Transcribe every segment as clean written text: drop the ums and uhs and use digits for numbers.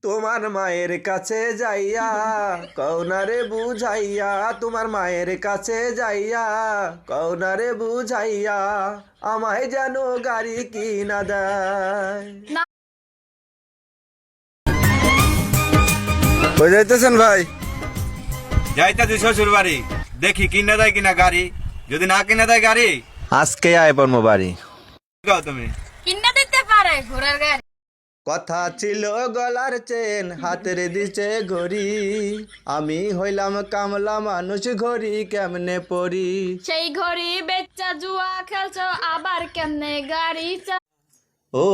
তোমার মায়ের কাছে যাইয়া কওনারে বুঝাইয়া, তোমার মায়ের কাছে যাইয়া কওনারে বুঝাইয়া, আমায় যেন গাড়ি কিনা দেয়। কই যাইতেছেন ভাই? যাইতাছি শ্বশুর বাড়ি, দেখি কিনা দেয় কিনা গাড়ি। যদি না কিনা দেয় গাড়ি, আজকে আয় পড়মো বাড়ি। গাও তুমি কিনা দিতে পারে ঘোড়ার গাড়ি। কথা ছিল গলার চেন, হাতের দিছে ঘড়ি, আমি হইলাম কামলা মানুষ, ঘড়ি কেমনে পড়ি। সেই ঘড়ি বেচ্চা জুয়া খেলছো, আবার কেমনে গাড়ি ও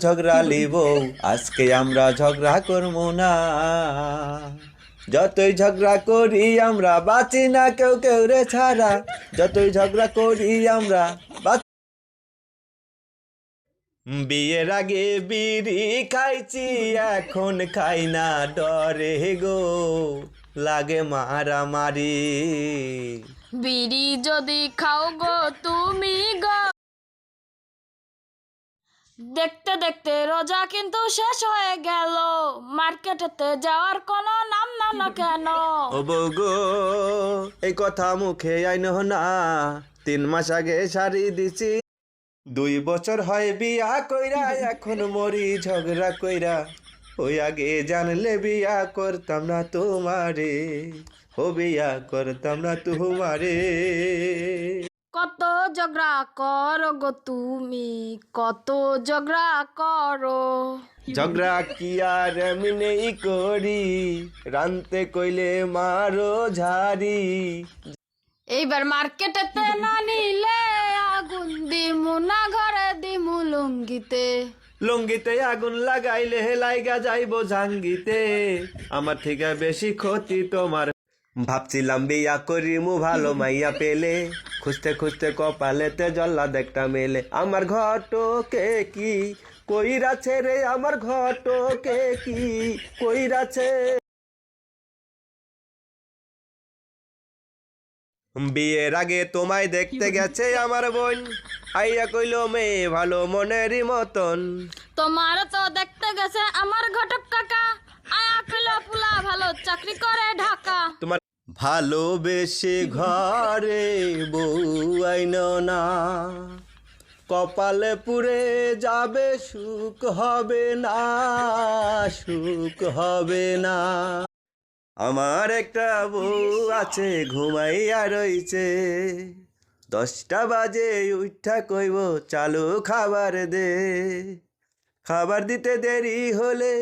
ঝগড়ালি বউ, আজকে আমরা ঝগড়া করবো না। যতই ঝগড়া করি আমরা বাঁচি না কেউ কেউ রে ছাড়া, যতই ঝগড়া করি আমরা বিয়ের আগে বিড়ি খাইছি, এখন খাই না ডরে গো, লাগে মারামারি। বিড়ি যদি খাও গো তুমি গো, দেখতে দেখতে রোজা কিন্তু শেষ হয়ে গেল, মার্কেটেতে যাওয়ার কোনো নাম না কেন? ও বউ গো, এই কথা মুখে আইনো না, 3 মাস আগে শাড়ি দিছি, 2 বছর হয় বিয়া কইরা, এখন মরি ঝগড়া কইরা। ওই আগে জানলে বিয়া করতাম না তোমারে, ও বিয়া করতাম না তোমারে। কত ঝগড়া করো গো তুমি, কত ঝগড়া করো। ঝগড়া কি আর এমনি করি, রানতে কইলে মারো ঝাড়ি। এইবার মার্কেটেতে না নিলে আগুন দিমু না, ঘরে দিমু লুঙ্গিতে। লুঙ্গিতে আগুন লাগাইলে লাইগা যাইবো জাঙ্গিতে, আমার থেকে বেশি ক্ষতি তোমার। ভাবছিলাম বিয়া করিমু ভালো মাইয়া পেলে, খুঁজতে খুঁজতে কপালেতে জল্লাদ একটা মেলে। আমার ঘটকে কি কইরাছে রে, আমার ঘটকে কি কইরাছে। বিয়ের আগে তোমায় দেখতে গেছে আমার বোন, আইয়া কইল মেয়ে ভালো মনেরই মতন। তোমার তো দেখতে গেছে আমার ঘটক কাকা, আয়া কইলো পুলা ভালো চাকরি করে ঢাকা। তোমার ভালোবেসে ঘরে বউ আইন না, কপালে পুরে যাবে সুখ হবে না, সুখ হবে না। আমার একটা বউ আছে ঘুমাইয়া রইছে, 10টা বাজে উঠা কইব চালু খাবার দে। খাবার দিতে দেরি হলে